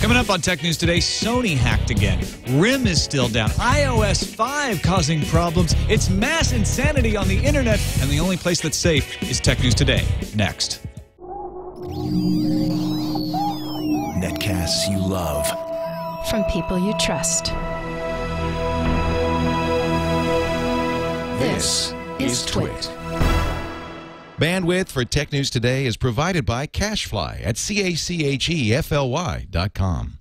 Coming up on Tech News Today, Sony hacked again. RIM is still down. iOS 5 causing problems. It's mass insanity on the internet, and the only place that's safe is Tech News Today. Next. Netcasts you love. From people you trust. This is TWiT. Bandwidth for Tech News Today is provided by Cachefly at CACHEFLY.com.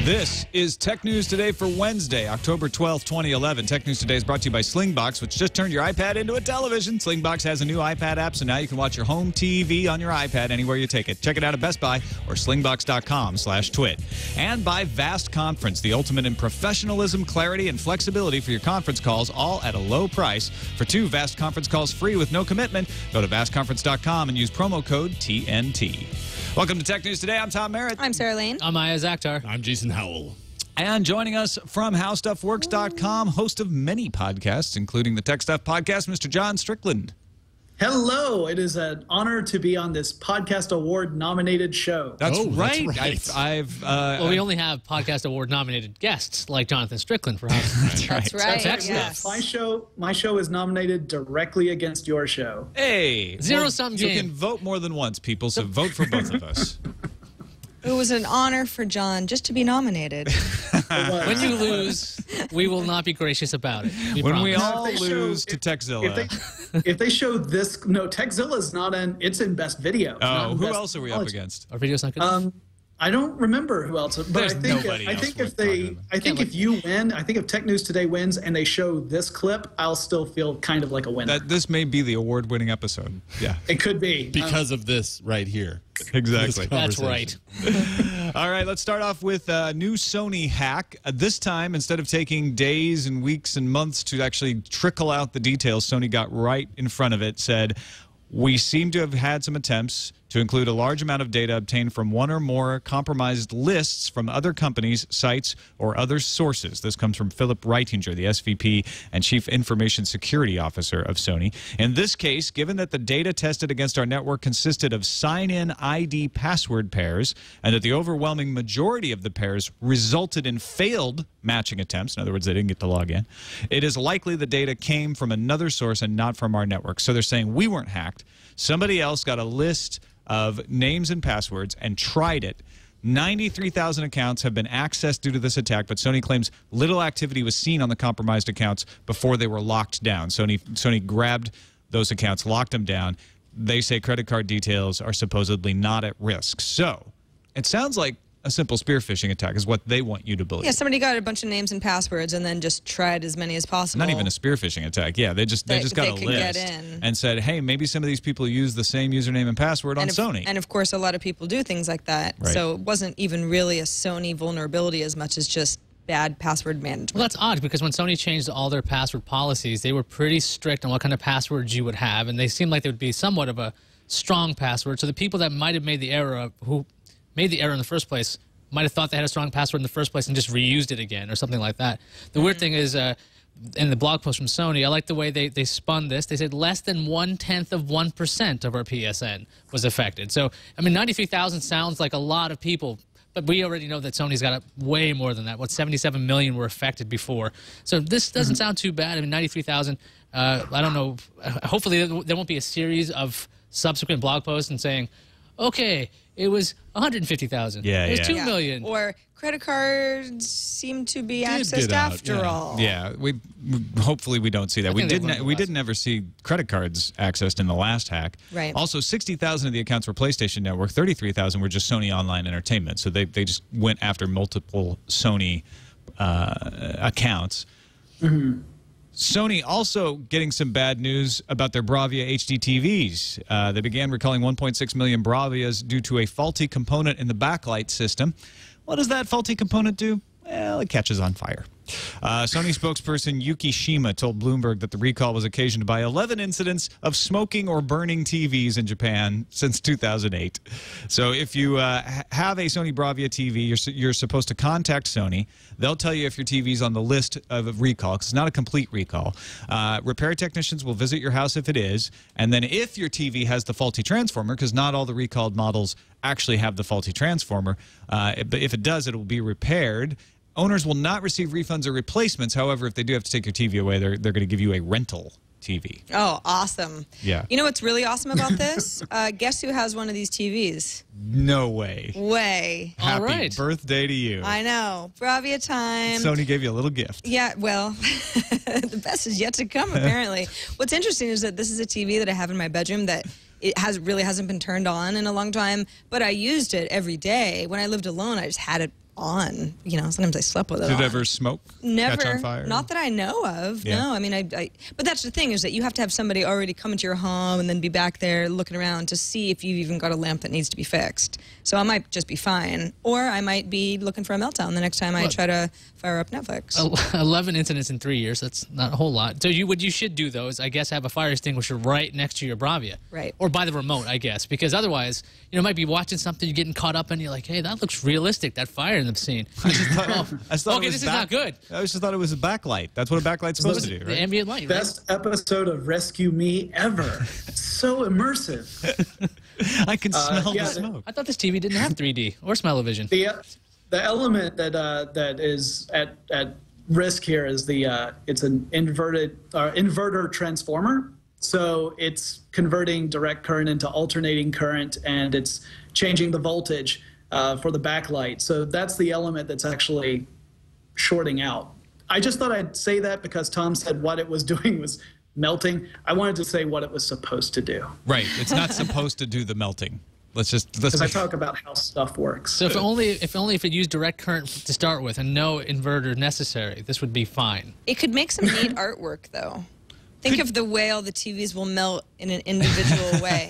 This is Tech News Today for Wednesday, October 12th, 2011. Tech News Today is brought to you by Slingbox, which just turned your iPad into a television. Slingbox has a new iPad app, so now you can watch your home TV on your iPad anywhere you take it. Check it out at Best Buy or slingbox.com/twit. And by Vast Conference, the ultimate in professionalism, clarity, and flexibility for your conference calls, all at a low price. For 2 Vast Conference calls free with no commitment, go to vastconference.com and use promo code TNT. Welcome to Tech News Today. I'm Tom Merritt. I'm Sarah Lane. I'm Iyaz Akhtar. I'm Jason Howell. And joining us from HowStuffWorks.com, host of many podcasts, including the Tech Stuff Podcast, Mr. John Strickland. Hello. It is an honor to be on this Podcast Award-nominated show. That's right. That's right. Well, we only have Podcast Award-nominated guests like Jonathan Strickland for House. That's right. That's yes. My show is nominated directly against your show. Hey. Zero-sum You game. can vote more than once, people, so vote for both of us. It was an honor for John just to be nominated. When you lose, we will not be gracious about it. When we promise. all If they lose show- to Techzilla. If they show this, no, Techzilla's not in. It's in Best Video. It's not Oh, in who Best else are we up Technology. against? Our video's not good. I don't remember who else, but There's I think nobody I else think worth if they, talking about. I think if you win, I think if Tech News Today wins and they show this clip, I'll still feel kind of like a winner. This may be the award-winning episode. Yeah, It could be. Because of this right here. exactly. That's right. All right, let's start off with a new Sony hack. This time, instead of taking days and weeks and months to actually trickle out the details, Sony got right in front of it, said, "We seem to have had some attempts to include a large amount of data obtained from one or more compromised lists from other companies, sites, or other sources." This comes from Philip Reitinger, the SVP and Chief Information Security Officer of Sony. "In this case, given that the data tested against our network consisted of sign-in ID password pairs, and that the overwhelming majority of the pairs resulted in failed matching attempts," in other words, they didn't get to log in, "it is likely the data came from another source and not from our network." So they're saying we weren't hacked. Somebody else got a list of names and passwords and tried it. 93,000 accounts have been accessed due to this attack, but Sony claims little activity was seen on the compromised accounts before they were locked down. Sony grabbed those accounts, locked them down. They say credit card details are supposedly not at risk. So it sounds like a simple spear phishing attack is what they want you to believe. Yeah, somebody got a bunch of names and passwords and then just tried as many as possible. Not even a spear phishing attack. Yeah, they just got a could list get in. and said, "Hey, maybe some of these people use the same username and password on Sony." And of course, a lot of people do things like that. Right. So it wasn't even really a Sony vulnerability as much as just bad password management. Well, that's odd because when Sony changed all their password policies, they were pretty strict on what kind of passwords you would have, and they seemed like they would be somewhat of a strong password. So the people that might have made the error, who made the error in the first place, might have thought they had a strong password in the first place and just reused it again or something like that. The weird thing is, in the blog post from Sony, I like the way they spun this. They said less than 0.1% of our PSN was affected. So, I mean, 93,000 sounds like a lot of people, but we already know that Sony's got way more than that. 77 million were affected before. So this doesn't sound too bad. I mean, 93,000, I don't know. Hopefully there won't be a series of subsequent blog posts and saying, okay, it was 150,000. Yeah, it was yeah. 2 million. Or credit cards seem to be Did accessed get out, after yeah. all. Yeah, hopefully we don't see that. We think they learned a didn't lesson. ever see credit cards accessed in the last hack. Right. Also, 60,000 of the accounts were PlayStation Network. 33,000 were just Sony Online Entertainment. So they just went after multiple Sony accounts. Mm-hmm. Sony also getting some bad news about their Bravia HD TVs. They began recalling 1.6 million Bravias due to a faulty component in the backlight system. What does that faulty component do? Well, it catches on fire. Sony spokesperson Yuki Shima told Bloomberg that the recall was occasioned by 11 incidents of smoking or burning TVs in Japan since 2008. So if you have a Sony Bravia TV, you're supposed to contact Sony. They'll tell you if your TV's on the list of a recall, because it's not a complete recall. Repair technicians will visit your house if it is, and then if your TV has the faulty transformer, because not all the recalled models actually have the faulty transformer, but if it does, it will be repaired. Owners will not receive refunds or replacements. However, if they do have to take your TV away, they're going to give you a rental TV. Oh, awesome. Yeah. You know what's really awesome about this? Guess who has one of these TVs? No way. Way. Happy All right. birthday to you. I know. Bravia time. Sony gave you a little gift. Yeah, well, the best is yet to come, apparently. What's interesting is that this is a TV that I have in my bedroom that really hasn't been turned on in a long time, but I used it every day. When I lived alone, I just had it on. You know, sometimes I slept with it Did on. it ever smoke? Never. Catch on fire? Not that I know of. Yeah. No, I mean, but that's the thing, is that you have to have somebody already come into your home and then be back there looking around to see if you've even got a lamp that needs to be fixed. So I might just be fine, or I might be looking for a meltdown the next time I try to fire up Netflix. 11 incidents in 3 years. That's not a whole lot. So what you should do, though, is I guess have a fire extinguisher right next to your Bravia. Right. Or by the remote, I guess, because otherwise, you might be watching something, you're getting caught up, and you're like, hey, that looks realistic, that fire in the scene. I just thought Okay, it was this is not good. I just thought it was a backlight. That's what a backlight's supposed to do, The right? ambient light, right? Best episode of Rescue Me ever. So immersive. I can smell yeah, the smoke. I thought this TV didn't have 3D or smell-o-vision. The element that is at risk here is it's an inverter transformer. So it's converting direct current into alternating current, and it's changing the voltage for the backlight. So that's the element that's actually shorting out. I just thought I'd say that because Tom said what it was doing was melting. I wanted to say what it was supposed to do. Right. It's not supposed to do the melting. Let's Because I talk about how stuff works. So if it used direct current to start with and no inverter necessary, this would be fine. It could make some neat artwork, though. Think of the way all the TVs will melt in an individual way.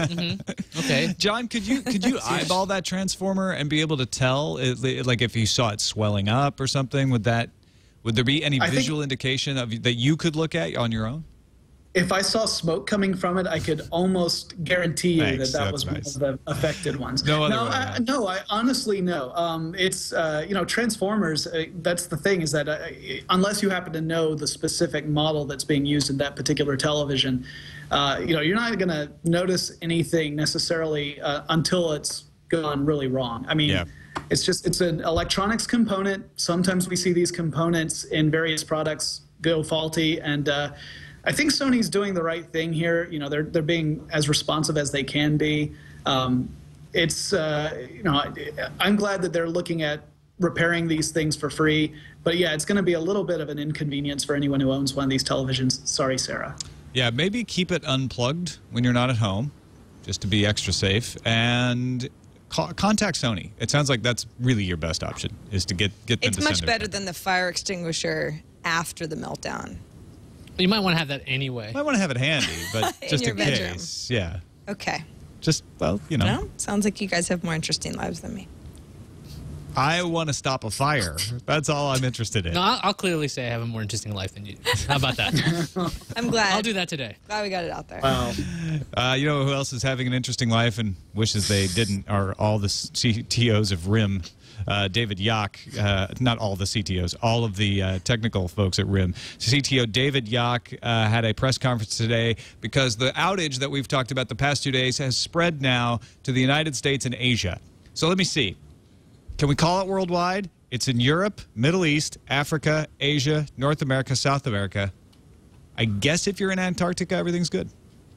Okay. John, could you eyeball that transformer and be able to tell, like if you saw it swelling up or something? Would there be any visual indication that you could look at on your own? If I saw smoke coming from it, I could almost guarantee you Thanks, that was nice. one of the affected ones. No other way around. No, I honestly no. It's Transformers. That's the thing, is that unless you happen to know the specific model that's being used in that particular television, you're not going to notice anything necessarily until it's gone really wrong. I mean. Yeah. It's an electronics component. Sometimes we see these components in various products go faulty, and I think Sony's doing the right thing here. You know, they're being as responsive as they can be. I'm glad that they're looking at repairing these things for free. But yeah, it's going to be a little bit of an inconvenience for anyone who owns one of these televisions. Sorry, Sarah. Yeah, maybe keep it unplugged when you're not at home, just to be extra safe, and contact Sony. It sounds like that's really your best option, is to get them to send It's much it. better than the fire extinguisher after the meltdown. You might want to have that anyway. I want to have it handy, but just your in bedroom. case. Yeah. Okay. Just, well, you know. No? Sounds like you guys have more interesting lives than me. I want to stop a fire. That's all I'm interested in. No, I'll clearly say I have a more interesting life than you. How about that? I'm glad. I'll do that today. Glad we got it out there. Wow. You know who else is having an interesting life and wishes they didn't are all the CTOs of RIM. David Yock, not all the CTOs, all of the technical folks at RIM. CTO David Yock had a press conference today because the outage that we've talked about the past 2 days has spread now to the United States and Asia. So let me see. Can we call it worldwide? It's in Europe, Middle East, Africa, Asia, North America, South America. I guess if you're in Antarctica, everything's good.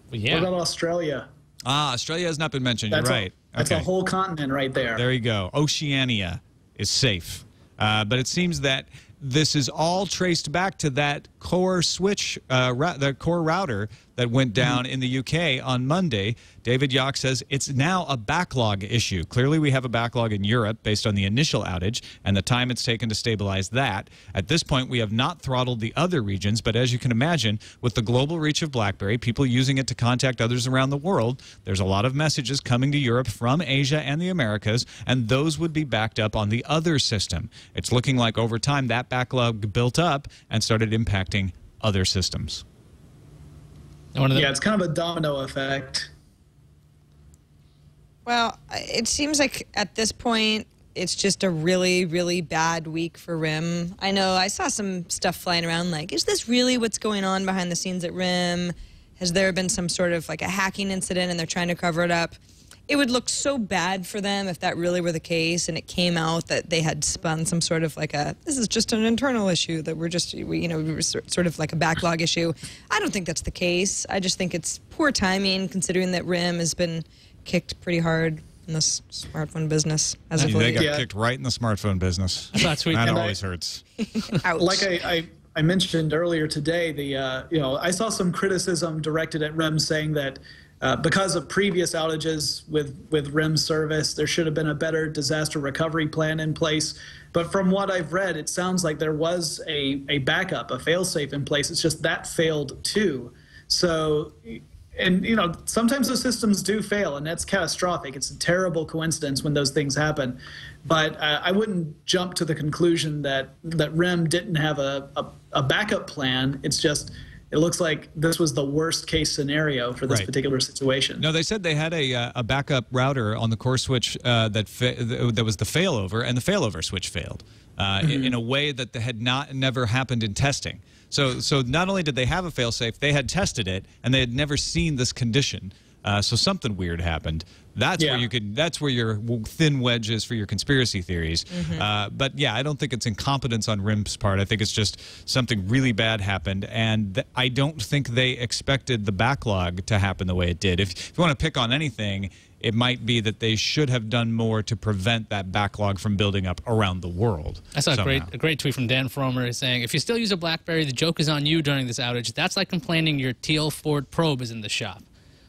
Well, yeah. What about Australia? Australia has not been mentioned. You're right. That's a whole continent right there. There you go. Oceania is safe. But it seems that this is all traced back to that core switch, the core router that went down in the UK on Monday. David Yock says it's now a backlog issue. Clearly, we have a backlog in Europe based on the initial outage and the time it's taken to stabilize that. At this point, we have not throttled the other regions, but as you can imagine, with the global reach of BlackBerry, people using it to contact others around the world, there's a lot of messages coming to Europe from Asia and the Americas, and those would be backed up on the other system. It's looking like over time that backlog built up and started impacting other systems. Yeah, it's kind of a domino effect. Well, it seems like at this point, it's just a really, really bad week for RIM. I know I saw some stuff flying around like, is this really what's going on behind the scenes at RIM? Has there been some sort of like a hacking incident and they're trying to cover it up? It would look so bad for them if that really were the case and it came out that they had spun some sort of like this is just an internal issue that we were sort of like a backlog issue. I don't think that's the case. I just think it's poor timing considering that RIM has been kicked pretty hard in this smartphone business as of They late. got kicked right in the smartphone business. That always hurts. Ouch. Like I mentioned earlier today, I saw some criticism directed at RIM saying that because of previous outages with RIM service, there should have been a better disaster recovery plan in place. But from what I've read, it sounds like there was a backup, a fail-safe in place. It's just that failed too. So, and sometimes those systems do fail, and that's catastrophic. It's a terrible coincidence when those things happen. But I wouldn't jump to the conclusion that RIM didn't have a backup plan. It's just, it looks like this was the worst case scenario for this particular situation. No, they said they had a backup router on the core switch that was the failover, and the failover switch failed in a way that had never happened in testing. So not only did they have a failsafe, they had tested it, and they had never seen this condition. So something weird happened. That's where that's where your thin wedge is for your conspiracy theories. But yeah, I don't think it's incompetence on RIM's part. I think it's just something really bad happened, and I don't think they expected the backlog to happen the way it did. If you want to pick on anything, it might be that they should have done more to prevent that backlog from building up around the world. I saw a great tweet from Dan Fromer saying, if you still use a BlackBerry, the joke is on you during this outage. That's like complaining your TL Ford Probe is in the shop.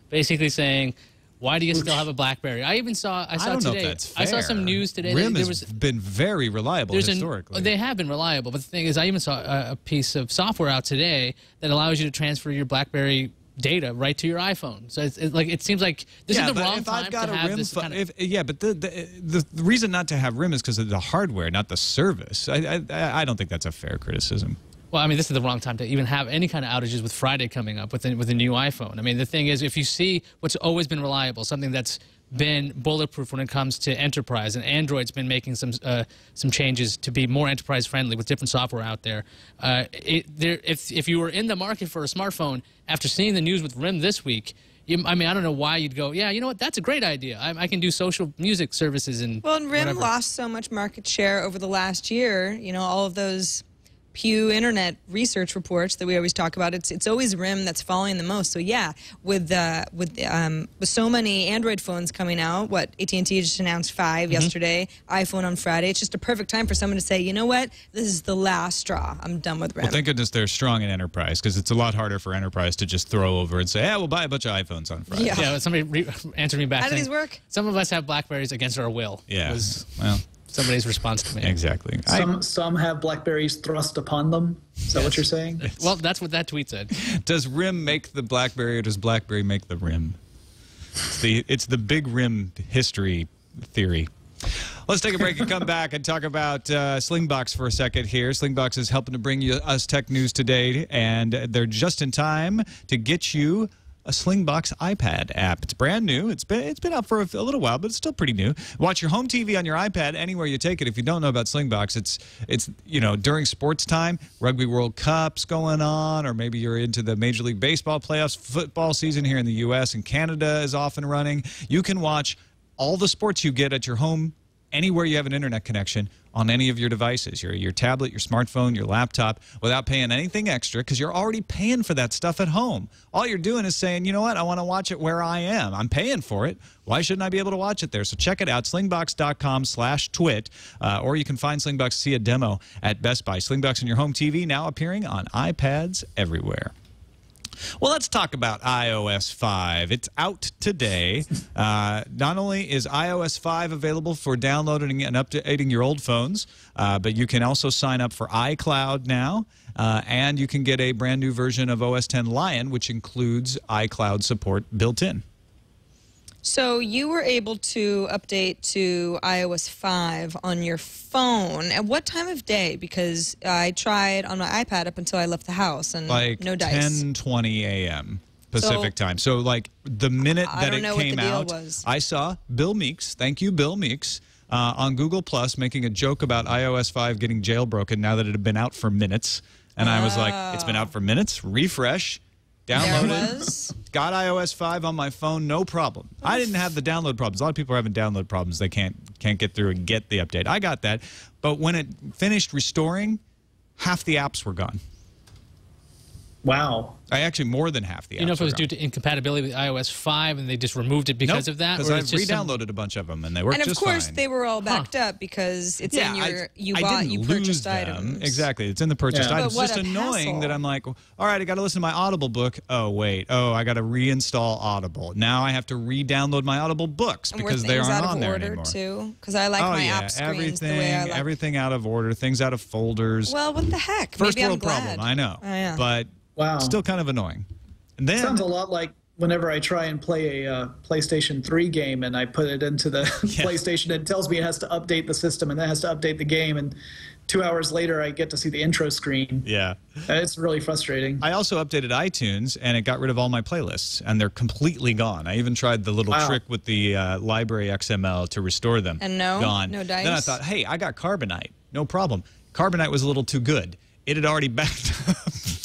Basically saying, why do you still have a BlackBerry? I saw don't know if that's fair. I saw some news today. RIM has been very reliable historically. They have been reliable, but the thing is, I even saw a piece of software out today that allows you to transfer your BlackBerry data right to your iPhone. So it seems like this is the wrong time to have this kind of... but the reason not to have RIM is because of the hardware, not the service. I don't think that's a fair criticism. Well, I mean, this is the wrong time to even have any kind of outages with Friday coming up with a new iPhone. I mean, the thing is, if you see what's always been reliable, something that's been bulletproof when it comes to enterprise, and Android's been making some changes to be more enterprise friendly with different software out there. If you were in the market for a smartphone after seeing the news with RIM this week, I mean, I don't know why you'd go, yeah, you know what, that's a great idea. I can do social music services and Well, and RIM whatever. lost so much market share over the last year. All of those Pew Internet research reports that we always talk about, it's always RIM that's falling the most. So yeah, with so many Android phones coming out, AT&T just announced 5 yesterday, iPhone on Friday. It's just a perfect time for someone to say, you know what, this is the last straw. I'm done with RIM. Well, thank goodness they're strong in enterprise, because it's a lot harder for enterprise to just throw over and say, yeah, we'll buy a bunch of iPhones on Friday. Yeah, somebody answered me back. How do these work? Some of us have BlackBerries against our will. Yeah, well. Somebody's response to me. Exactly. Some have BlackBerries thrust upon them. Is that what you're saying? Well, that's what that tweet said. Does RIM make the BlackBerry, or does BlackBerry make the RIM? It's the big RIM history theory. Let's take a break and come back and talk about Slingbox for a second here. Slingbox is helping to bring us tech news today, and they're just in time to get you a Slingbox iPad app. It's brand new. It's been out for a little while, but it's still pretty new. Watch your home TV on your iPad anywhere you take it. If you don't know about Slingbox, it's during sports time, Rugby World Cup's going on, or maybe you're into the Major League Baseball playoffs, football season here in the U.S. and Canada is off and running. You can watch all the sports you get at your home anywhere you have an internet connection on any of your devices, your tablet, your smartphone, your laptop, without paying anything extra, because you're already paying for that stuff at home. All you're doing is saying, you know what, I want to watch it where I am. I'm paying for it. Why shouldn't I be able to watch it there? So check it out, slingbox.com/twit, or you can find Slingbox, see a demo at Best Buy. Slingbox on your home TV, now appearing on iPads everywhere. Well, let's talk about iOS 5. It's out today. Not only is iOS 5 available for downloading and updating your old phones, but you can also sign up for iCloud now, and you can get a brand new version of OS X Lion, which includes iCloud support built in. So you were able to update to iOS 5 on your phone. At what time of day? Because I tried on my iPad up until I left the house, and Like no dice. 10:20 a.m. Pacific time. So like the minute that it came out, I saw Bill Meeks, thank you Bill Meeks, on Google Plus making a joke about iOS 5 getting jailbroken now that it had been out for minutes. And I was like, it's been out for minutes, refresh, download it. Got iOS 5 on my phone, no problem. I didn't have the download problems. A lot of people are having download problems. They can't get through and get the update. I got that. But when it finished restoring, half the apps were gone. Wow. Actually, more than half the apps. You know if it was were gone. due to incompatibility with iOS 5 and they just removed it because of that? Because I re-downloaded a bunch of them and they worked just fine. And of course, they were all backed up because it's in your you purchased items. Exactly, it's in the purchased items. But It's just annoying that I'm like, all right, I got to listen to my Audible book. Oh wait, I got to reinstall Audible. Now I have to re-download my Audible books because they aren't on there anymore. Too, because I like my app screens the way I like. Everything out of order, things out of folders. Well, what the heck? First Maybe world I'm glad. problem, I know, but still kind of annoying. And then, sounds a lot like whenever I try and play a PlayStation 3 game and I put it into the PlayStation, it tells me it has to update the system and then it has to update the game. And 2 hours later, I get to see the intro screen. Yeah. It's really frustrating. I also updated iTunes, and it got rid of all my playlists, and they're completely gone. I even tried the little trick with the library XML to restore them. And gone. No dice? Then I thought, hey, I got Carbonite. No problem. Carbonite was a little too good. It had already backed up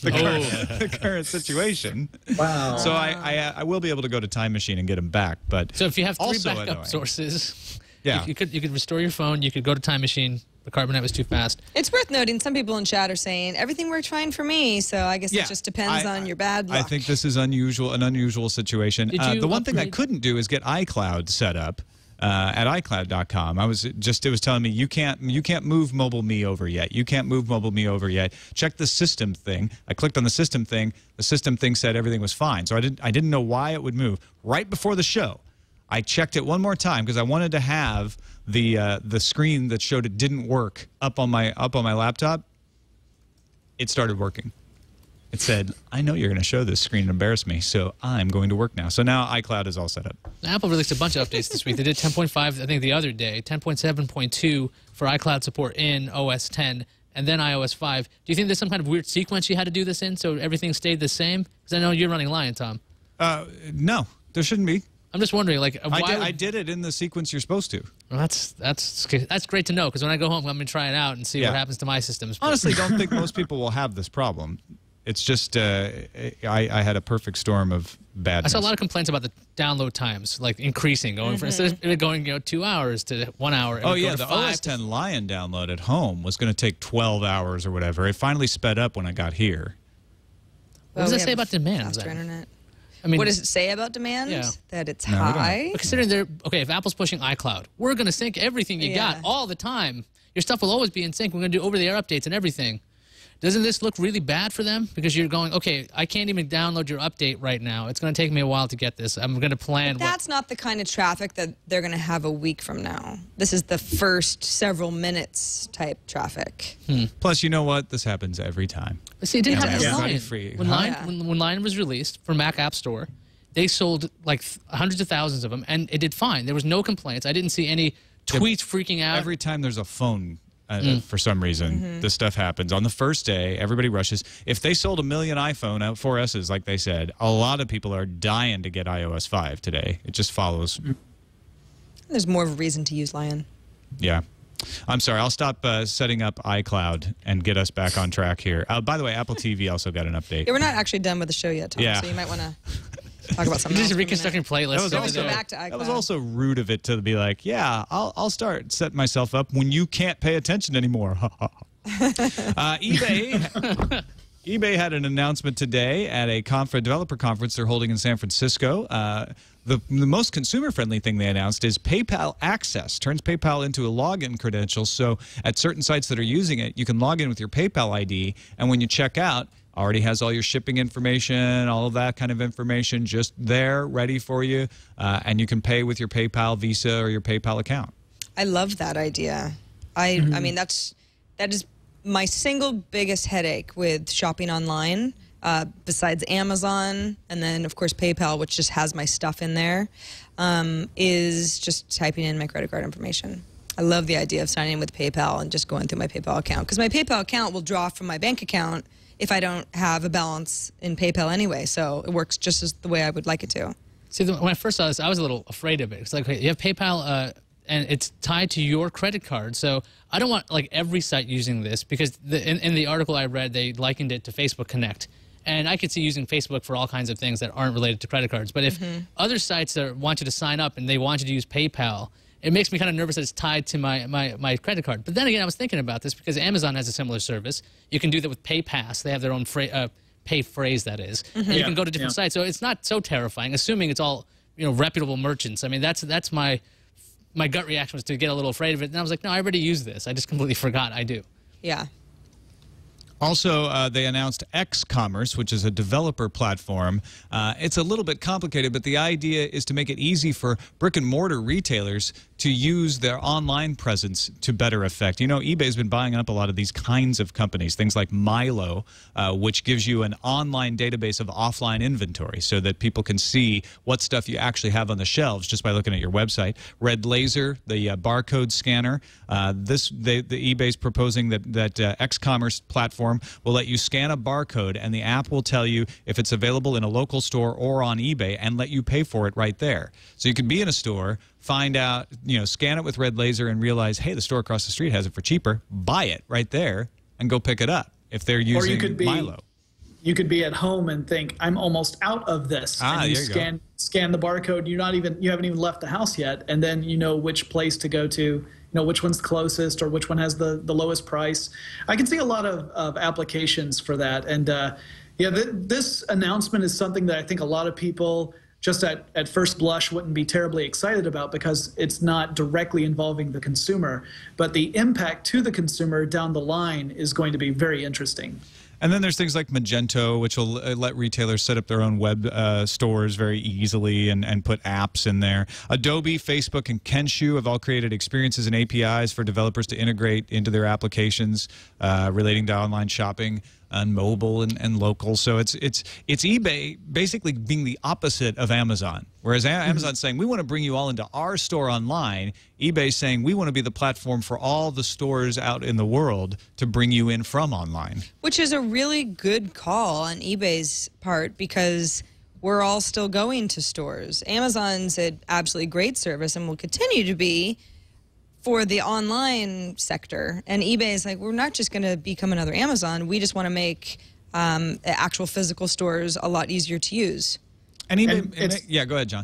the current situation. Wow. So I will be able to go to Time Machine and get them back. But so if you have 3 also backup annoying. sources, Yeah. you could restore your phone, you could go to Time Machine, but Carbonite was too fast. It's worth noting, some people in chat are saying, everything worked fine for me, so I guess it just depends on your bad luck. I think this is an unusual situation. The one thing I couldn't do is get iCloud set up. At iCloud.com, it was telling me you can't move Mobile Me over yet. You can't move Mobile Me over yet. Check the system thing. I clicked on the system thing. The system thing said everything was fine. So I didn't know why it would move. Right before the show, I checked it one more time because I wanted to have the screen that showed it didn't work up on my laptop. It started working. It said, I know you're going to show this screen and embarrass me, so I'm going to work now. So now iCloud is all set up. Apple released a bunch of updates this week. They did 10.5, I think, the other day, 10.7.2 for iCloud support in OS X, and then iOS 5. Do you think there's some kind of weird sequence you had to do this in so everything stayed the same? Because I know you're running Lion, Tom. No, there shouldn't be. I'm just wondering, like, why I did it in the sequence you're supposed to. Well, that's great to know, because when I go home, I'm going to try it out and see what happens to my systems. Honestly, don't think most people will have this problem. It's just I had a perfect storm of badness. I saw a lot of complaints about the download times, like increasing, going instead of going 2 hours to 1 hour. Oh yeah, the OS X Lion download at home was going to take 12 hours or whatever. It finally sped up when I got here. What does that say about demand? Faster internet. I mean, what does it say about demand? Yeah. That it's high? But considering if Apple's pushing iCloud, we're going to sync everything you got all the time. Your stuff will always be in sync. We're going to do over-the-air updates and everything. Doesn't this look really bad for them? Because you're going, okay, I can't even download your update right now. It's going to take me a while to get this. I'm going to plan. But that's not the kind of traffic that they're going to have a week from now. This is the first several minutes type traffic. Plus, you know what? This happens every time. But see, it didn't happen with Lion. Free. When Lion was released for Mac App Store, they sold like hundreds of thousands of them, and it did fine. There was no complaints. I didn't see any tweets freaking out. Every time there's a phone, for some reason, this stuff happens. On the first day, everybody rushes. If they sold 1 million iPhone 4Ss, like they said, a lot of people are dying to get iOS 5 today. It just follows. There's more of a reason to use Lion. Yeah. I'm sorry. I'll stop setting up iCloud and get us back on track here. By the way, Apple TV also got an update. Yeah, we're not actually done with the show yet, Tom, so you might want to talk about something else. Just reconstructing playlists. That was also rude of it to be like, yeah, I'll start setting myself up when you can't pay attention anymore. eBay had an announcement today at a developer conference they're holding in San Francisco. The most consumer-friendly thing they announced is PayPal Access. Turns PayPal into a login credential, so at certain sites that are using it, you can log in with your PayPal ID, and when you check out, already has all your shipping information, all of that kind of information just there, ready for you, and you can pay with your PayPal, Visa, or your PayPal account. I love that idea. I mean, that is my single biggest headache with shopping online, besides Amazon, and then, of course, PayPal, which just has my stuff in there, is just typing in my credit card information. I love the idea of signing in with PayPal and just going through my PayPal account, because my PayPal account will draw from my bank account if I don't have a balance in PayPal anyway, so it works just as the way I would like it to. See, when I first saw this, I was a little afraid of it. It's like, okay, you have PayPal, and it's tied to your credit card, so I don't want like every site using this, because in the article I read, they likened it to Facebook Connect. And I could see using Facebook for all kinds of things that aren't related to credit cards. But if other sites that want you to sign up and they want you to use PayPal, it makes me kind of nervous that it's tied to my credit card. But then again, I was thinking about this because Amazon has a similar service. You can do that with PayPass. They have their own pay phrase, that is. And you can go to different sites. So it's not so terrifying, assuming it's all reputable merchants. I mean, that's my gut reaction was to get a little afraid of it. And I was like, no, I already use this. I just completely forgot I do. Yeah. Also, they announced XCommerce, which is a developer platform. It's a little bit complicated, but the idea is to make it easy for brick-and-mortar retailers to use their online presence to better effect. You know, eBay's been buying up a lot of these kinds of companies, things like Milo, which gives you an online database of offline inventory so that people can see what stuff you actually have on the shelves just by looking at your website. Red Laser, the barcode scanner. The eBay's proposing that XCommerce platform will let you scan a barcode, and the app will tell you if it's available in a local store or on eBay and let you pay for it right there. So you can be in a store, find out, scan it with Red Laser and realize, hey, the store across the street has it for cheaper. Buy it right there and go pick it up if they're using Milo. You could be at home and think, I'm almost out of this. And you scan the barcode. You haven't even left the house yet, and then you know which place to go to. Which one's closest or which one has the lowest price. I can see a lot of applications for that. And this announcement is something that I think a lot of people just at first blush wouldn't be terribly excited about because it's not directly involving the consumer. But the impact to the consumer down the line is going to be very interesting. And then there's things like Magento, which will let retailers set up their own web stores very easily and put apps in there. Adobe, Facebook, and Kensho have all created experiences and APIs for developers to integrate into their applications relating to online shopping on mobile and local. So it's eBay basically being the opposite of Amazon. Whereas Amazon's saying, we want to bring you all into our store online, eBay's saying, we want to be the platform for all the stores out in the world to bring you in from online. Which is a really good call on eBay's part because we're all still going to stores. Amazon's an absolutely great service and will continue to be for the online sector. And eBay is like, we're not just going to become another Amazon. We just want to make actual physical stores a lot easier to use. And eBay, yeah, go ahead, John.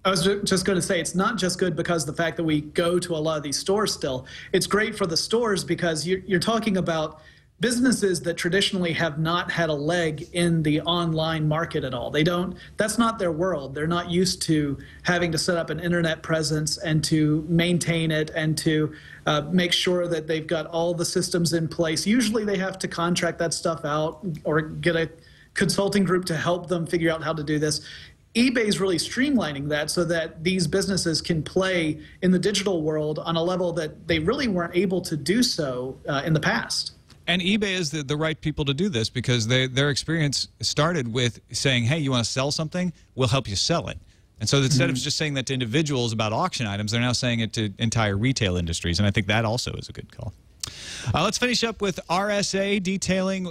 I was just going to say, it's not just good because of the fact that we go to a lot of these stores still. It's great for the stores because you're talking about businesses that traditionally have not had a leg in the online market at all. That's not their world. They're not used to having to set up an internet presence and to maintain it and to make sure that they've got all the systems in place. Usually they have to contract that stuff out or get a consulting group to help them figure out how to do this. eBay is really streamlining that so that these businesses can play in the digital world on a level that they really weren't able to do so in the past. And eBay is the right people to do this because their experience started with saying, hey, you want to sell something? We'll help you sell it. And so instead of just saying that to individuals about auction items, they're now saying it to entire retail industries. And I think that also is a good call. Let's finish up with RSA detailing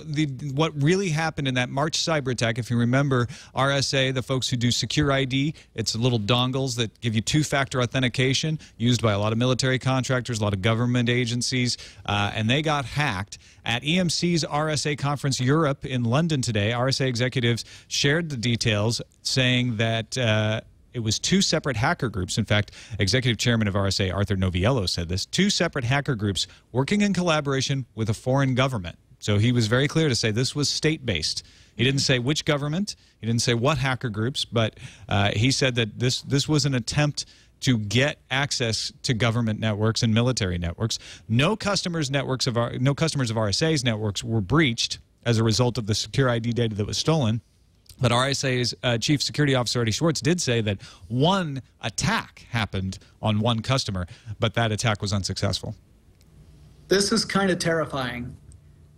what really happened in that March cyber attack. If you remember, RSA, the folks who do Secure ID, it's little dongles that give you two-factor authentication used by a lot of military contractors, a lot of government agencies, and they got hacked. At EMC's RSA Conference Europe in London today, RSA executives shared the details, saying that it was two separate hacker groups. In fact, Executive Chairman of RSA, Arthur Noviello, said this, two separate hacker groups working in collaboration with a foreign government. So he was very clear to say this was state-based. He didn't say which government. He didn't say what hacker groups, but he said that this was an attempt to get access to government networks and military networks. No customers of RSA's networks were breached. as a result of the secure ID data that was stolen. But RSA's Chief Security Officer Eddie Schwartz did say that one attack happened on one customer, but that attack was unsuccessful. This is kind of terrifying.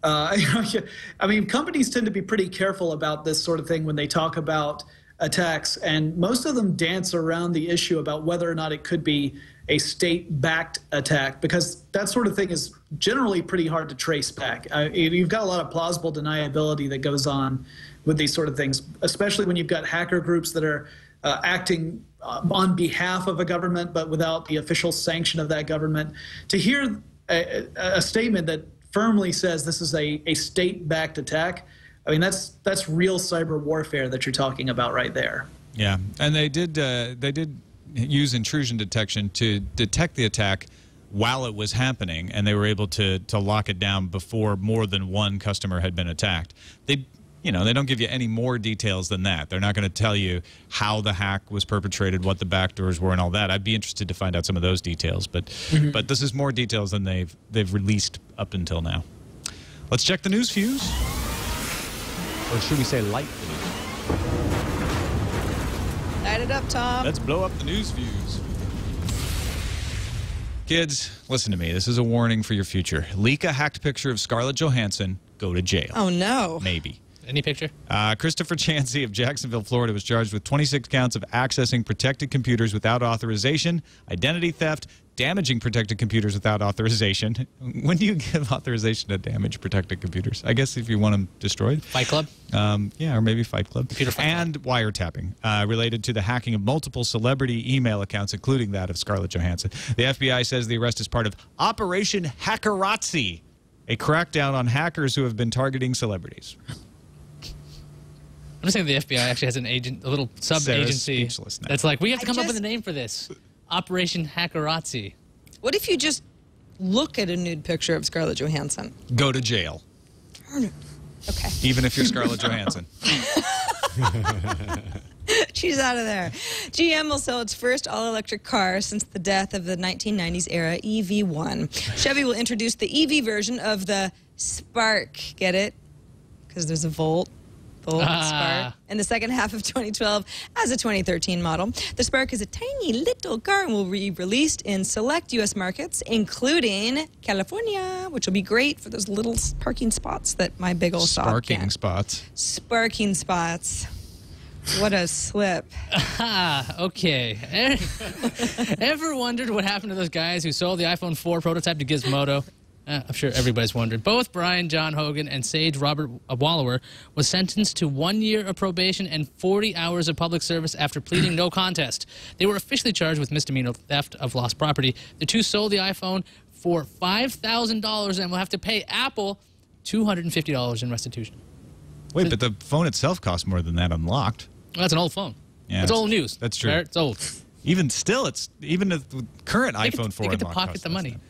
I mean, companies tend to be pretty careful about this sort of thing when they talk about attacks, and most of them dance around the issue about whether or not it could be a state-backed attack, because that sort of thing is generally pretty hard to trace back. You've got a lot of plausible deniability that goes on with these sort of things, especially when you've got hacker groups that are acting on behalf of a government but without the official sanction of that government. To hear a statement that firmly says this is a state-backed attack, I mean, that's real cyber warfare that you're talking about right there. Yeah, and they did use intrusion detection to detect the attack while it was happening, and they were able to lock it down before more than one customer had been attacked. They don't give you any more details than that. They're not going to tell you how the hack was perpetrated, what the backdoors were, and all that. I'd be interested to find out some of those details, but this is more details than they've released up until now. Let's check the news fuse. Or should we say light fuse? Light it up, Tom. Let's blow up the news fuse. Kids, listen to me. This is a warning for your future. Leak a hacked picture of Scarlett Johansson, go to jail. Oh, no. Maybe. Any picture? Christopher Chansey of Jacksonville, Florida, was charged with 26 counts of accessing protected computers without authorization, identity theft, damaging protected computers without authorization. When do you give authorization to damage protected computers? I guess if you want them destroyed. Fight Club? Yeah, or maybe Fight Club. Computer Fight and wiretapping related to the hacking of multiple celebrity email accounts, including that of Scarlett Johansson. The FBI says the arrest is part of Operation Hackerazzi, a crackdown on hackers who have been targeting celebrities. I'm just saying the FBI actually has an agent, a little sub-agency that's like, we have to come up with a name for this. Operation Hackerazzi. What if you just look at a nude picture of Scarlett Johansson? Go to jail. Okay. Even if you're Scarlett Johansson. She's out of there. GM will sell its first all-electric car since the death of the 1990s era EV1. Chevy will introduce the EV version of the Spark. Get it? Because there's a Volt. Spark in the second half of 2012 as a 2013 model. The Spark is a tiny little car and will be released in select U.S. markets, including California, which will be great for those little parking spots that my big old Saab Sparking spots. Sparking spots. What a slip. Okay. Ever wondered what happened to those guys who sold the iPhone 4 prototype to Gizmodo? I'm sure everybody's wondered. Both Brian John Hogan and Sage Robert Wallower was sentenced to 1 year of probation and 40 hours of public service after pleading no contest. They were officially charged with misdemeanor theft of lost property. The two sold the iPhone for $5,000 and will have to pay Apple $250 in restitution. Wait, but the phone itself costs more than that unlocked. Well, that's an old phone. Yeah, it's old news. That's true. It's old. Even still, even the current iPhone 4 They get to unlocked pocket costs the less money. than.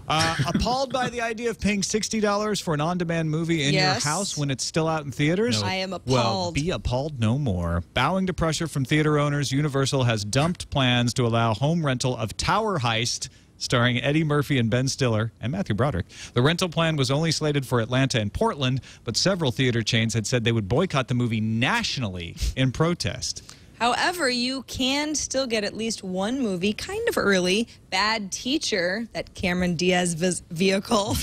Appalled by the idea of paying $60 for an on-demand movie in your house when it's still out in theaters? No. I am appalled. Well, be appalled no more. Bowing to pressure from theater owners, Universal has dumped plans to allow home rental of Tower Heist, starring Eddie Murphy and Ben Stiller and Matthew Broderick. The rental plan was only slated for Atlanta and Portland, but several theater chains had said they would boycott the movie nationally in protest. However, you can still get at least one movie kind of early. Bad Teacher, that Cameron Diaz vehicle.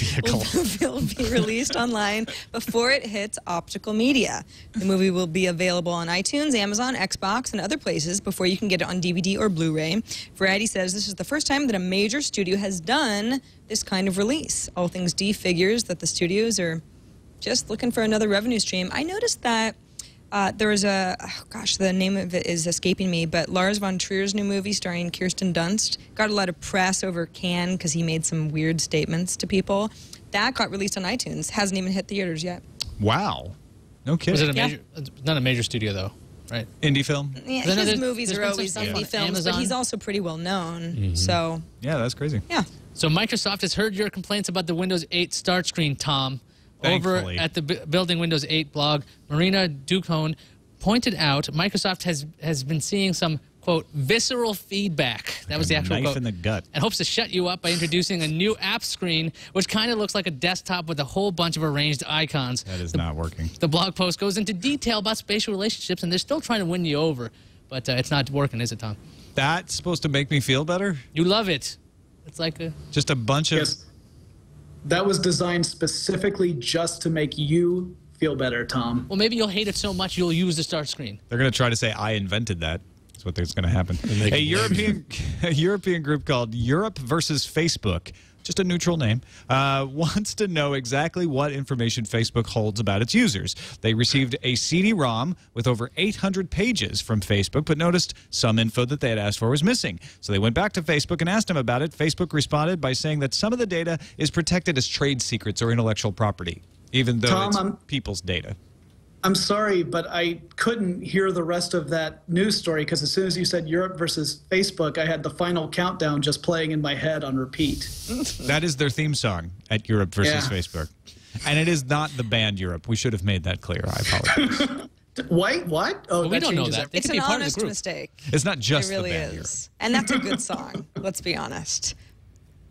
Will be released online before it hits optical media. The movie will be available on iTunes, Amazon, Xbox, and other places before you can get it on DVD or Blu-ray. Variety says this is the first time that a major studio has done this kind of release. All Things D figures that the studios are just looking for another revenue stream. I noticed that there was a, oh gosh, the name of it is escaping me, but Lars von Trier's new movie starring Kirsten Dunst got a lot of press over Cannes because he made some weird statements to people. That got released on iTunes. Hasn't even hit theaters yet. Wow. No kidding. Was it a major? Not a major studio, though, right? Indie film? Yeah, his movies are always indie films, but he's also pretty well known. So yeah, that's crazy. Yeah. So Microsoft has heard your complaints about the Windows 8 start screen, Tom. Thankfully. Over at the Building Windows 8 blog, Marina Ducone pointed out Microsoft has been seeing some quote, visceral feedback. That was the actual knife quote. in the gut. And hopes to shut you up by introducing a new app screen, which kind of looks like a desktop with a whole bunch of arranged icons. That is not working. The blog post goes into detail about spatial relationships, and they're still trying to win you over. But it's not working, is it, Tom? That's supposed to make me feel better? You love it. It's like just a bunch of... Yes. That was designed specifically just to make you feel better, Tom. Well, maybe you'll hate it so much you'll use the start screen. They're going to try to say I invented that. That's what is going to happen. A European group called Europe versus Facebook, just a neutral name, wants to know exactly what information Facebook holds about its users. They received a CD-ROM with over 800 pages from Facebook, but noticed some info that they had asked for was missing. So they went back to Facebook and asked them about it. Facebook responded by saying that some of the data is protected as trade secrets or intellectual property, even though Tom, it's people's data. I'm sorry, but I couldn't hear the rest of that news story because as soon as you said Europe versus Facebook, I had the final countdown just playing in my head on repeat. That is their theme song at Europe versus Facebook. And it is not the band Europe. We should have made that clear. I apologize. Wait, what? Oh, Well, we don't know changes that. everything. They It's could be an part of the honest group. mistake. It's not just It really the band Europe. is. And that's a good song. Let's be honest.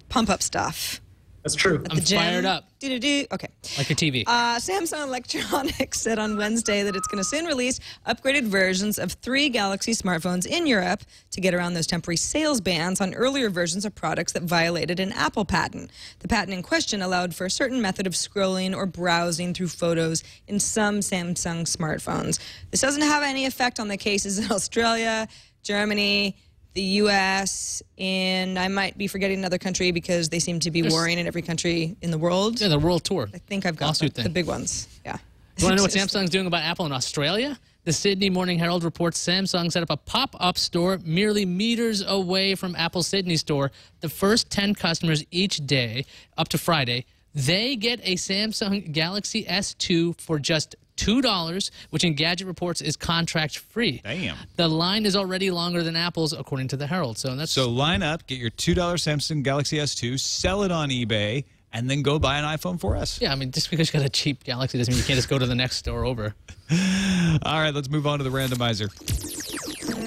Pump up stuff. That's true. At I'm the gym. fired up. Do-do-do. Okay. Like your TV. Samsung Electronics said on Wednesday that it's going to soon release upgraded versions of 3 Galaxy smartphones in Europe to get around those temporary sales bans on earlier versions of products that violated an Apple patent. The patent in question allowed for a certain method of scrolling or browsing through photos in some Samsung smartphones. This doesn't have any effect on the cases in Australia, Germany, the U.S., and I might be forgetting another country because they seem to be warring in every country in the world. Yeah, the world tour. I think I've got Lawsuit the thing. big ones. Yeah. You want to know what Samsung's doing about Apple in Australia? The Sydney Morning Herald reports Samsung set up a pop-up store merely meters away from Apple's Sydney store. The first 10 customers each day, up to Friday, they get a Samsung Galaxy S2 for just $2, which in Gadget Reports is contract-free. Damn. The line is already longer than Apple's, according to the Herald. So line up, get your $2 Samsung Galaxy S2, sell it on eBay, and then go buy an iPhone 4S. Yeah, I mean, just because you got a cheap Galaxy doesn't mean you can't just go to the next store over. All right, let's move on to the randomizer.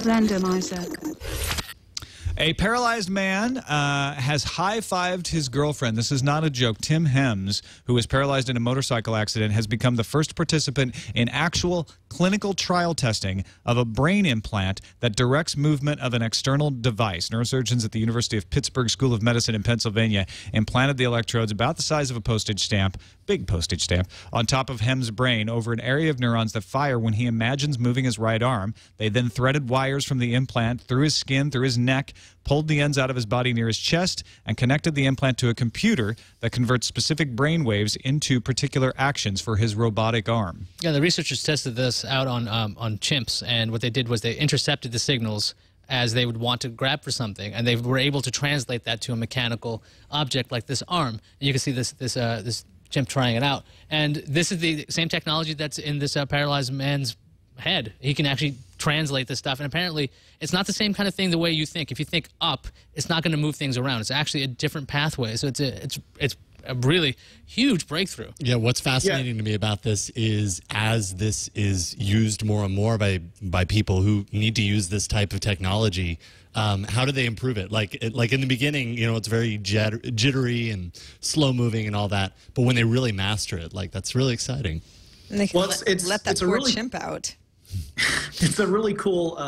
Randomizer. A paralyzed man has high-fived his girlfriend. This is not a joke. Tim Hems, who was paralyzed in a motorcycle accident, has become the first participant in actual clinical trial testing of a brain implant that directs movement of an external device. Neurosurgeons at the University of Pittsburgh School of Medicine in Pennsylvania implanted the electrodes about the size of a postage stamp, big postage stamp, on top of Hems' brain over an area of neurons that fire when he imagines moving his right arm. They then threaded wires from the implant through his skin, through his neck, pulled the ends out of his body near his chest, and connected the implant to a computer that converts specific brain waves into particular actions for his robotic arm. Yeah, the researchers tested this out on chimps, and what they did was they intercepted the signals as they would want to grab for something, and they were able to translate that to a mechanical object like this arm. And you can see this chimp trying it out, and this is the same technology that's in this paralyzed man's head. He can actually translate this stuff, and apparently it's not the same kind of thing the way you think. If you think up, it's not going to move things around. It's actually a different pathway, so it's a really huge breakthrough. Yeah, what's fascinating to me about this is as this is used more and more by people who need to use this type of technology, how do they improve it? Like in the beginning, you know, it's very jittery and slow moving and all that, but when they really master it, like that's really exciting. And they can Well, let that it's a poor really- chimp out. It's a really cool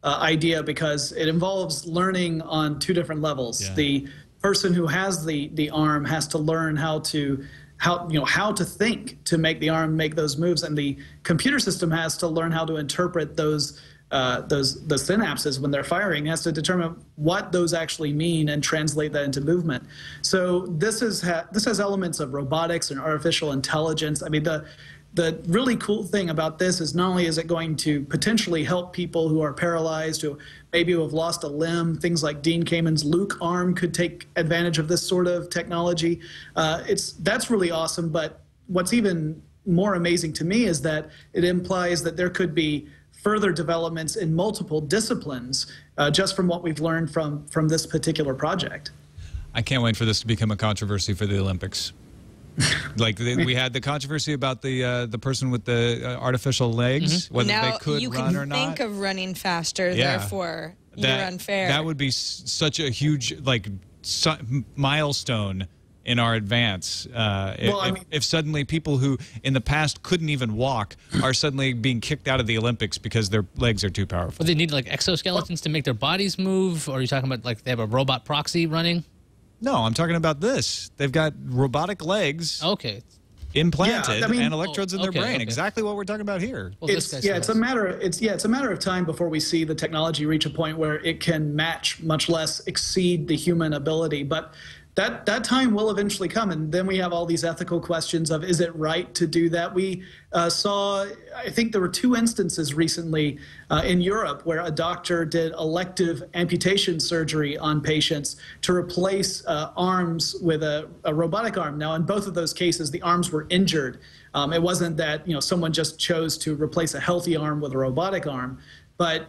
idea because it involves learning on 2 different levels. Yeah. The person who has the arm has to learn how to think to make the arm make those moves, and the computer system has to learn how to interpret those synapses when they're firing. It has to determine what those actually mean and translate that into movement. So this has elements of robotics and artificial intelligence. I mean, the really cool thing about this is not only is it going to potentially help people who are paralyzed, who have lost a limb, things like Dean Kamen's Luke arm could take advantage of this sort of technology. That's really awesome, but what's even more amazing to me is that it implies that there could be further developments in multiple disciplines just from what we've learned from this particular project. I can't wait for this to become a controversy for the Olympics. Like we had the controversy about the person with the artificial legs, whether now they could you run can or not. think of running faster, therefore you're unfair. That would be such a huge milestone in our advance. If suddenly people who in the past couldn't even walk are suddenly being kicked out of the Olympics because their legs are too powerful. But they need like exoskeletons to make their bodies move, or are you talking about like they have a robot proxy running? No, I'm talking about this. They've got robotic legs. Okay. Implanted and electrodes in their brain. Exactly what we're talking about here. Well, it's a matter of time before we see the technology reach a point where it can match, much less exceed the human ability. But that time will eventually come, and then we have all these ethical questions of, is it right to do that? We saw, I think there were 2 instances recently in Europe where a doctor did elective amputation surgery on patients to replace arms with a robotic arm. Now, in both of those cases, the arms were injured. It wasn't that someone just chose to replace a healthy arm with a robotic arm, but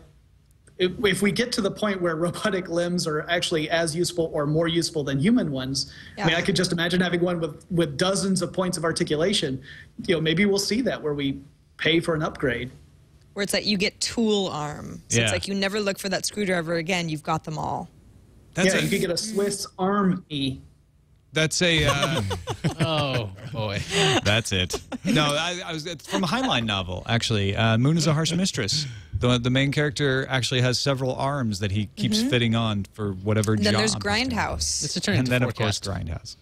if we get to the point where robotic limbs are actually as useful or more useful than human ones, I mean, I could just imagine having one with dozens of points of articulation. Maybe we'll see that where we pay for an upgrade. Where it's like you get tool arm. So it's like you never look for that screwdriver again. You've got them all. You could get a Swiss Army. That's a. Oh boy, that's it. No, it's from a Heinlein novel actually. Moon is a Harsh Mistress. The main character actually has several arms that he keeps fitting on for whatever job. Then there's Grindhouse. It's a turn into of course Grindhouse.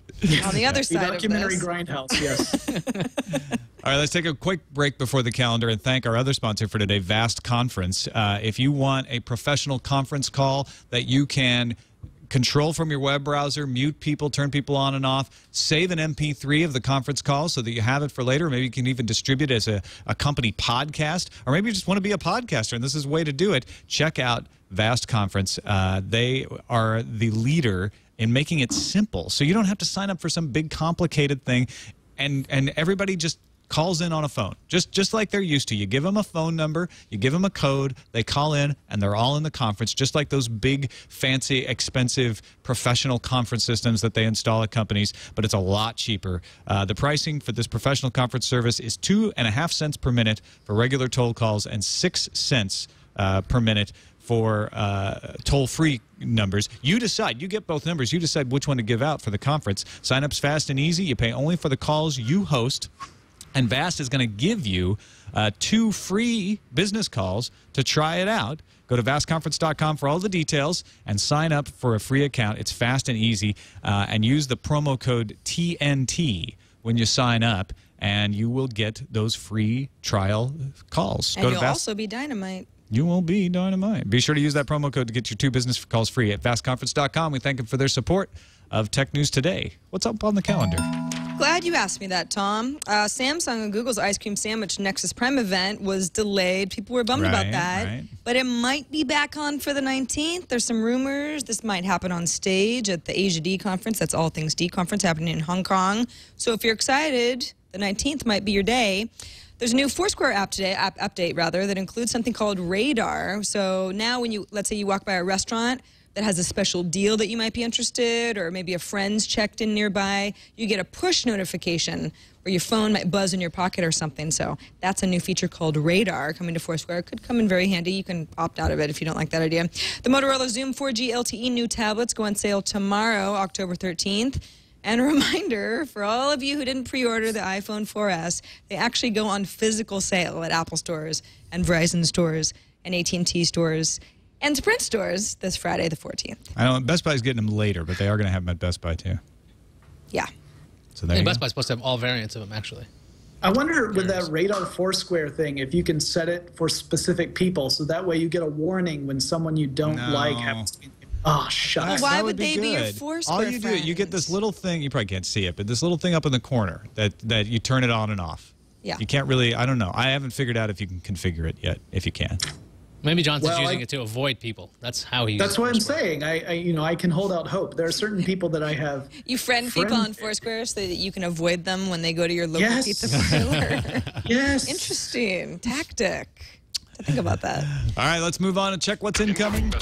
On the other side documentary of this. Grindhouse, yes. All right, let's take a quick break before the calendar and thank our other sponsor for today, Vast Conference. If you want a professional conference call that you can control from your web browser, mute people, turn people on and off, save an MP3 of the conference call so that you have it for later. Maybe you can even distribute it as a company podcast, or maybe you just want to be a podcaster and this is a way to do it. Check out Vast Conference. They are the leader in making it simple, so you don't have to sign up for some big complicated thing, and everybody just calls in on a phone, just like they're used to. You give them a phone number, you give them a code, they call in, and they're all in the conference, just like those big, fancy, expensive, professional conference systems that they install at companies, but it's a lot cheaper. The pricing for this professional conference service is 2.5 cents per minute for regular toll calls and 6 cents per minute for toll-free numbers. You decide. You get both numbers. You decide which one to give out for the conference. Sign-up's fast and easy. You pay only for the calls you host. And Vast is going to give you 2 free business calls to try it out. Go to vastconference.com for all the details and sign up for a free account. It's fast and easy. And use the promo code TNT when you sign up, and you will get those free trial calls. And you'll also be dynamite. You will be dynamite. Be sure to use that promo code to get your 2 business calls free at vastconference.com. We thank them for their support of Tech News Today. What's up on the calendar? Glad you asked me that, Tom. Samsung and Google's ice cream sandwich Nexus Prime event was delayed. People were bummed about that. But it might be back on for the 19th. There's some rumors this might happen on stage at the Asia D conference. That's All Things D conference happening in Hong Kong. So if you're excited, the 19th might be your day. There's a new Foursquare update that includes something called Radar. So now when let's say you walk by a restaurant that has a special deal that you might be interested, or maybe a friend's checked in nearby, you get a push notification where your phone might buzz in your pocket or something. So that's a new feature called Radar coming to Foursquare. It could come in very handy. You can opt out of it if you don't like that idea. The Motorola Zoom 4G LTE new tablets go on sale tomorrow, October 13th. And a reminder for all of you who didn't pre-order the iPhone 4S, they actually go on physical sale at Apple stores and Verizon stores and AT&T stores and Sprint stores this Friday, the 14th. I know Best Buy's getting them later, but they are going to have them at Best Buy too. Yeah. So there you Best go. Buy's supposed to have all variants of them, actually. I wonder with that Radar Foursquare thing if you can set it for specific people, so that way you get a warning when someone you don't like happens to be. Oh, shut up. Why would they be your Foursquare All you do, you get this little thing, you probably can't see it, but this little thing up in the corner that you turn it on and off. Yeah. You can't really, I don't know. I haven't figured out if you can configure it yet, if you can. Maybe Johnson's using it to avoid people. That's how he. That's what I'm saying. I can hold out hope. There are certain people that I have. You friend people on Foursquare so that you can avoid them when they go to your local pizza parlor. Yes. Interesting tactic. Think about that. All right, let's move on and check what's incoming.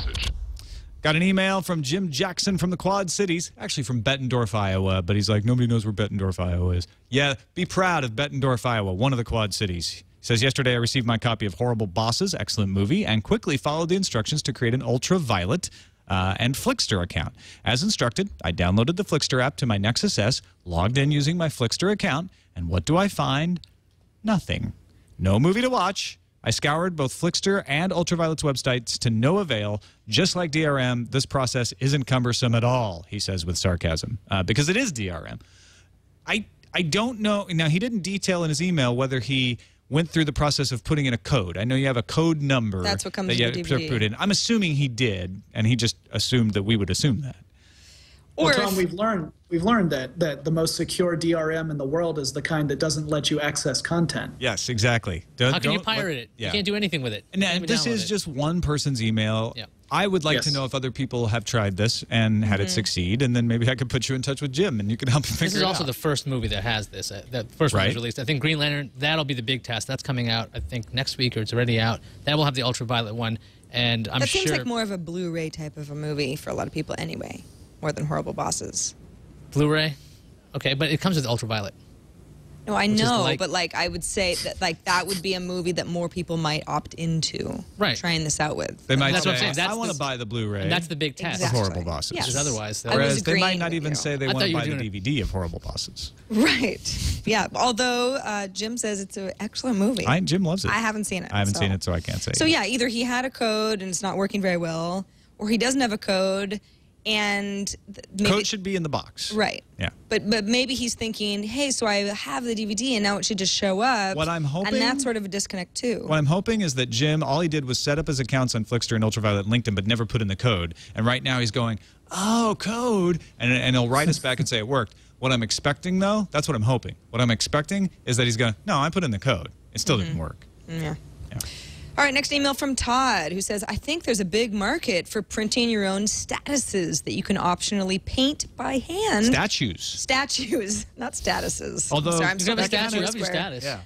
Got an email from Jim Jackson from the Quad Cities, actually from Bettendorf, Iowa, but he's like, nobody knows where Bettendorf, Iowa is. Yeah, be proud of Bettendorf, Iowa, one of the Quad Cities. He says, yesterday I received my copy of Horrible Bosses, excellent movie, and quickly followed the instructions to create an ultraviolet and Flickster account. As instructed, I downloaded the Flickster app to my Nexus S, logged in using my Flickster account, and what do I find? Nothing. No movie to watch. I scoured both Flickster and Ultraviolet's websites to no avail. Just like DRM, this process isn't cumbersome at all, he says with sarcasm, because it is DRM. I don't know. Now, he didn't detail in his email whether he went through the process of putting in a code. I know you have a code number. That's what comes that with you the DVD. put in. I'm assuming he did, and he just assumed that we would assume that. Well, Or Tom, if- we've learned that the most secure DRM in the world is the kind that doesn't let you access content. Yes, exactly. How can you pirate it? Yeah. You can't do anything with it. And You can't even this download is it. just one person's email. Yeah. I would like Yes. to know if other people have tried this and had it succeed, and then maybe I could put you in touch with Jim, and you can help me figure This is it also out. the first movie that has this. The first one Right. was released. I think Green Lantern, that'll be the big test. That's coming out, I think, next week, or it's already out. That will have the ultraviolet one. And I'm That sure. seems like more of a Blu-ray type of a movie for a lot of people anyway, more than Horrible Bosses. Blu-ray? Okay, but it comes with ultraviolet. No, I is know, like- but like I would say that like that would be a movie that more people might opt into. Right. Trying this out with. They might That's say, what I'm saying. That's I want to the- buy the Blu-ray And that's the big test. of Exactly. Horrible Bosses. Yes. Because otherwise, I was Whereas they might agreeing not with even you. say they I want thought to you were buy the doing DVD of Horrible Bosses. Right. Yeah. Although Jim says it's an excellent movie. Jim loves it. I haven't seen it. I haven't seen it, so I can't say. So yeah, either he had a code and it's not working very well, or he doesn't have a code, and maybe Code should be in the box. right. Yeah. But maybe he's thinking, hey, so I have the DVD and now it should just show up. What I'm hoping- and that's sort of a disconnect too. What I'm hoping is that Jim, all he did was set up his accounts on Flickster and Ultraviolet and LinkedIn, but never put in the code. And right now he's going, oh, code. And he'll write us back and say it worked. What I'm expecting, though, that's what I'm hoping. What I'm expecting is that he's going, no, I put in the code. It still didn't work. Yeah. Yeah. All right, next email from Todd, who says, I think there's a big market for printing your own statuses that you can optionally paint by hand. Statues. Statues, not statuses. Although- Sorry, I'm You so can have a back in statue of your Foursquare. status. Yeah.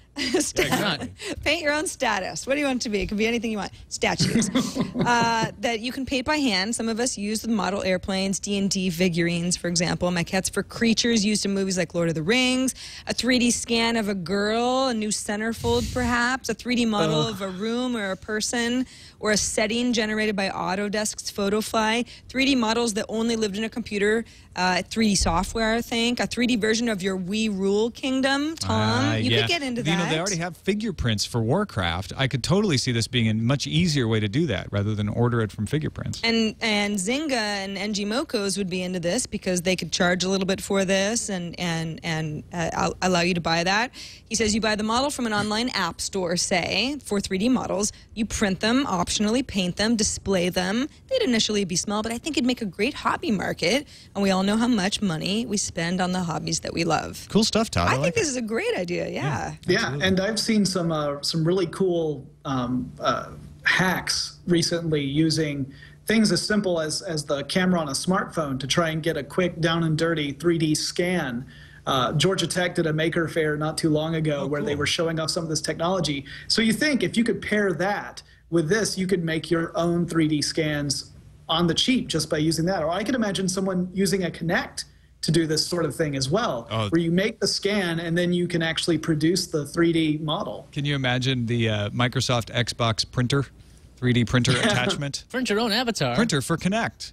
Paint your own status. What do you want it to be? It can be anything you want. Statues that you can paint by hand. Some of us use the model airplanes, D&D figurines, for example, maquettes for creatures used in movies like Lord of the Rings, a 3D scan of a girl, a new centerfold perhaps, a 3D model of a room or a person, or a setting generated by Autodesk's PhotoFly, 3D models that only lived in a computer, 3D software, I think, a 3D version of your We Rule Kingdom, Tom. You yeah. could get into that. You know, they already have figure prints for Warcraft. I could totally see this being a much easier way to do that rather than order it from figure prints. And Zynga and NG Mocos would be into this because they could charge a little bit for this and allow you to buy that. He says you buy the model from an online app store, say, for 3D models. You print them, optionally paint them, display them. They'd initially be small, but I think it'd make a great hobby market. And we all know how much money we spend on the hobbies that we love. Cool stuff, Todd. I like think this is a great idea, yeah. Yeah, and I've seen some really cool hacks recently using things as simple as the camera on a smartphone to try and get a quick down and dirty 3D scan. Georgia Tech did a maker fair not too long ago where they were showing off some of this technology. So you think if you could pair that with this, you could make your own 3D scans on the cheap just by using that. Or I could imagine someone using a Kinect to do this sort of thing as well, where you make the scan and then you can actually produce the 3D model. Can you imagine the Microsoft Xbox printer, 3D printer attachment? Print your own avatar. Printer for Kinect.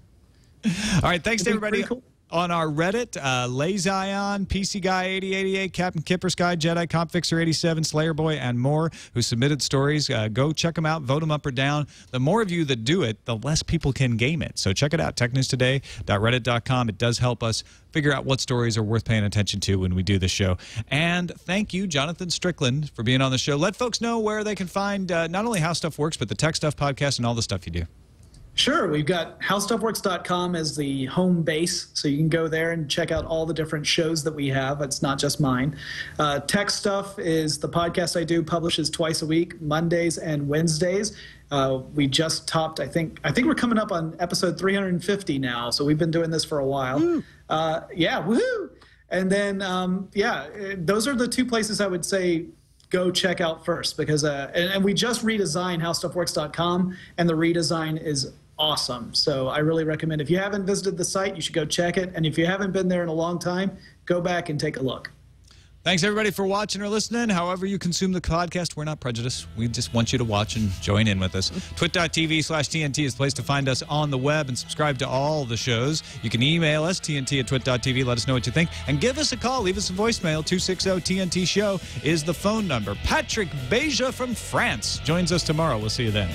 All right, thanks to That'd be everybody pretty cool. on our Reddit. Lazion, PC Guy 8088, Captain Kipper Sky, Jedi Compfixer 87, Slayer Boy, and more who submitted stories. Go check them out, vote them up or down. The more of you that do it, the less people can game it. So check it out, technewstoday.reddit.com. It does help us figure out what stories are worth paying attention to when we do the show. And thank you, Jonathan Strickland, for being on the show. Let folks know where they can find not only How Stuff Works, but the Tech Stuff podcast and all the stuff you do. Sure, we've got howstuffworks.com as the home base, so you can go there and check out all the different shows that we have. It's not just mine. Tech Stuff is the podcast I do, publishes twice a week, Mondays and Wednesdays. We just topped, I think we're coming up on episode 350 now, so we've been doing this for a while. Yeah, woohoo! And then, those are the two places I would say go check out first, because and we just redesigned howstuffworks.com, and the redesign is awesome. So I really recommend, if you haven't visited the site, you should go check it. And if you haven't been there in a long time, go back and take a look. Thanks, everybody, for watching or listening. However you consume the podcast, we're not prejudiced. We just want you to watch and join in with us. TWiT.tv/TNT is the place to find us on the web and subscribe to all the shows. You can email us, TNT@TWiT.tv. Let us know what you think. And give us a call. Leave us a voicemail. 260-TNT-SHOW is the phone number. Patrick Beja from France joins us tomorrow. We'll see you then.